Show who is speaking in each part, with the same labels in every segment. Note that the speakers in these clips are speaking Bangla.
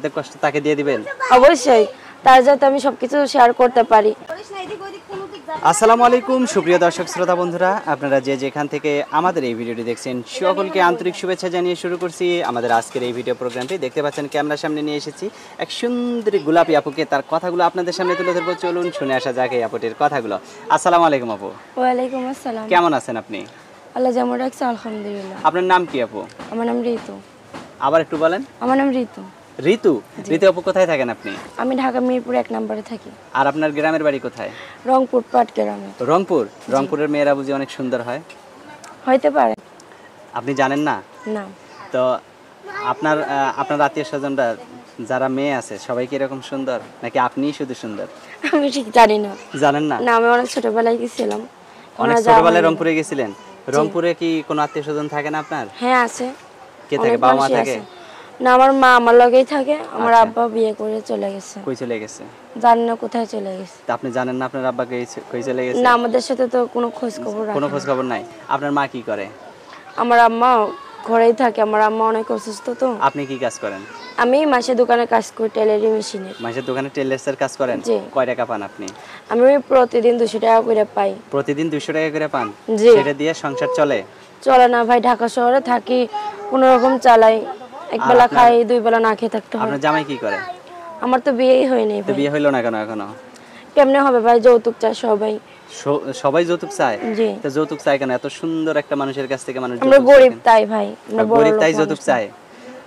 Speaker 1: কষ্ট তাকে দিয়ে দিবেন
Speaker 2: অবশ্যই, তার যাতে আমি সবকিছু শেয়ার করতে পারি।
Speaker 1: আসসালামু আলাইকুম সুপ্রিয় দর্শক শ্রোতা বন্ধুরা, আপনারা যে যেখান থেকে আমাদের এই ভিডিওটি দেখছেন সকলকে আন্তরিক শুভেচ্ছা জানিয়ে শুরু করছি আমাদের আজকের এই ভিডিও প্রোগ্রামটি। দেখতে পাচ্ছেন ক্যামেরার সামনে নিয়ে এসেছি এক সুন্দরী গোলাপি আপুকে, তার কথাগুলো আপনাদের সামনে তুলে ধরবো। চলুন শুনে আসা যাক এই আপুটির কথাগুলো। আসসালামু আলাইকুম আপু।
Speaker 2: ওয়ালাইকুম আসসালাম।
Speaker 1: কেমন আছেন আপনি?
Speaker 2: আল্লাহ যেমন রাখছে আলহামদুলিল্লাহ।
Speaker 1: আপনার নাম কি আপু?
Speaker 2: আমার নাম ঋতু।
Speaker 1: আবার একটু বলেন।
Speaker 2: আমার নাম ঋতু।
Speaker 1: ঋতু? ঋতু আপু কোথায় থাকেন আপনি?
Speaker 2: আমি ঢাকা মিরপুর 1 নম্বরে থাকি।
Speaker 1: আর আপনার গ্রামের বাড়ি কোথায়?
Speaker 2: রংপুর পাটগ্রামে।
Speaker 1: রংপুর? রংপুরের মেয়েরা বুঝি অনেক সুন্দর হয়?
Speaker 2: হইতে পারে।
Speaker 1: আপনি জানেন না?
Speaker 2: না।
Speaker 1: তো আপনার আত্মীয় স্বজনরা যারা মেয়ে আছে সবাই কি এরকম সুন্দর নাকি আপনিই শুধু সুন্দর?
Speaker 2: আমি ঠিক জানি না।
Speaker 1: জানেন না?
Speaker 2: না, আমি অনেক ছোটবেলায় গেছিলাম।
Speaker 1: অনেক ছোটবেলায় রংপুরে গেছিলেন? রংপুরে কি কোনো আত্মীয় স্বজন থাকে না আপনার?
Speaker 2: হ্যাঁ আছে।
Speaker 1: কে থাকে? বাবা মা থাকে?
Speaker 2: না, আমার মা আমার লগেই থাকে। আমার আব্বা বিয়ে করে চলে গেছে।
Speaker 1: কই চলে গেছে?
Speaker 2: জানি না কোথায় চলে গেছে।
Speaker 1: তা আপনি জানেন না আপনার আব্বা কই চলে গেছে?
Speaker 2: না, আমাদের সাথে তো কোনো খোঁজ খবর রাখে না।
Speaker 1: কোনো খোঁজ খবর নাই। আপনার মা কি করে?
Speaker 2: আমার আম্মা ঘরেই থাকে। আমার আম্মা অনেক অসুস্থ তো।
Speaker 1: আপনি কি কাজ করেন?
Speaker 2: আমি মাসে দোকানে কাজ করি, টেলারিং মেশিনে।
Speaker 1: মাসের দোকানে টেলার্সের কাজ করেন? কয় টাকা পান আপনি?
Speaker 2: আমি প্রতিদিন 200 টাকা করে পাই।
Speaker 1: প্রতিদিন 200 টাকা করে পান?
Speaker 2: জি।
Speaker 1: সেটা দিয়ে সংসার চলে?
Speaker 2: চলে না ভাই, ঢাকা শহরে থাকি, কোনো রকম চালাই। একবেলা খাই, 2 বেলা না খেয়ে থাকতে হয়।
Speaker 1: আপনার জামাই কি করে?
Speaker 2: আমার তো বিয়েই হয়নি
Speaker 1: তো
Speaker 2: ভাই।
Speaker 1: বিয়ে হইলো না কেন এখনো?
Speaker 2: কেমনে হবে ভাই, যৌতুক চায় সবাই।
Speaker 1: সবাই যৌতুক চায়?
Speaker 2: জি।
Speaker 1: তো যৌতুক চায় কেন? এত সুন্দর একটা মানুষের কাছ থেকে মানুষ
Speaker 2: আমরা গরিব তাই ভাই, আমরা
Speaker 1: গরিব তাই যৌতুক চায়?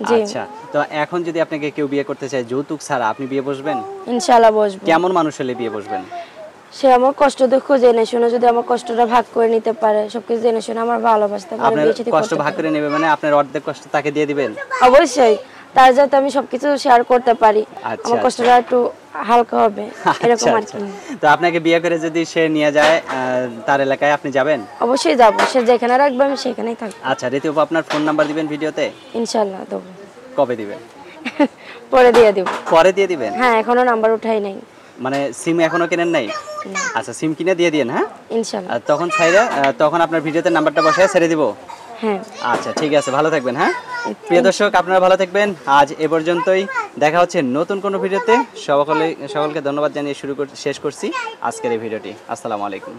Speaker 2: জি।
Speaker 1: আচ্ছা, তো এখন যদি আপনাকে কেউ বিয়ে করতে চায় যৌতুক ছাড়া, আপনি বিয়ে বসবেন?
Speaker 2: ইনশাআল্লাহ বসবো।
Speaker 1: কেমন মানুষ হলে বিয়ে বসবেন?
Speaker 2: সে আমার কষ্ট দুঃখ জেনে শুনে যদি আমার কষ্টটা ভাগ করে নিতে পারে, সবকিছু জেনে শুনে আমার ভালোবাসতে পারে,
Speaker 1: আপনার
Speaker 2: বিয়ে শাদী
Speaker 1: কষ্ট
Speaker 2: করতে
Speaker 1: ভাগ করে নেবে মানে আপনার অর্ধেক কষ্ট তাকে দিয়ে দিবেন?
Speaker 2: অবশ্যই, তার যাতে আমি সবকিছু শেয়ার করতে পারি, আমার কষ্টটা একটু হালকা হবে, এরকম আর কি।
Speaker 1: তো আপনাকে বিয়ে করে যদি সে নিয়ে যায় তার এলাকায়, আপনি যাবেন?
Speaker 2: অবশ্যই যাব, সে যেখানে রাখবে আমি সেখানেই থাকব।
Speaker 1: আচ্ছা, ঋতু আপনার ফোন নাম্বার দিবেন ভিডিওতে?
Speaker 2: ইনশাআল্লাহ দেব।
Speaker 1: কবে দিবেন?
Speaker 2: পরে দিয়ে দেব।
Speaker 1: পরে দিয়ে দিবেন?
Speaker 2: হ্যাঁ, এখনো নাম্বার উঠাই নাই।
Speaker 1: মানে সিম এখনো কেনেন নাই? আচ্ছা, সিম কিনে দিয়ে দিন। হ্যাঁ
Speaker 2: ইনশাআল্লাহ।
Speaker 1: তখন ছাইরা তখন আপনার ভিডিওতে নাম্বারটা বসায় ছেড়ে দিব।
Speaker 2: হ্যাঁ
Speaker 1: আচ্ছা, ঠিক আছে, ভালো থাকবেন। হ্যাঁ প্রিয় দর্শক, আপনারা ভালো থাকবেন। আজ এ পর্যন্তই, দেখা হচ্ছে নতুন কোনো ভিডিওতে। সকলকে ধন্যবাদ জানিয়ে শেষ করছি আজকের এই ভিডিওটি। আসসালামু আলাইকুম।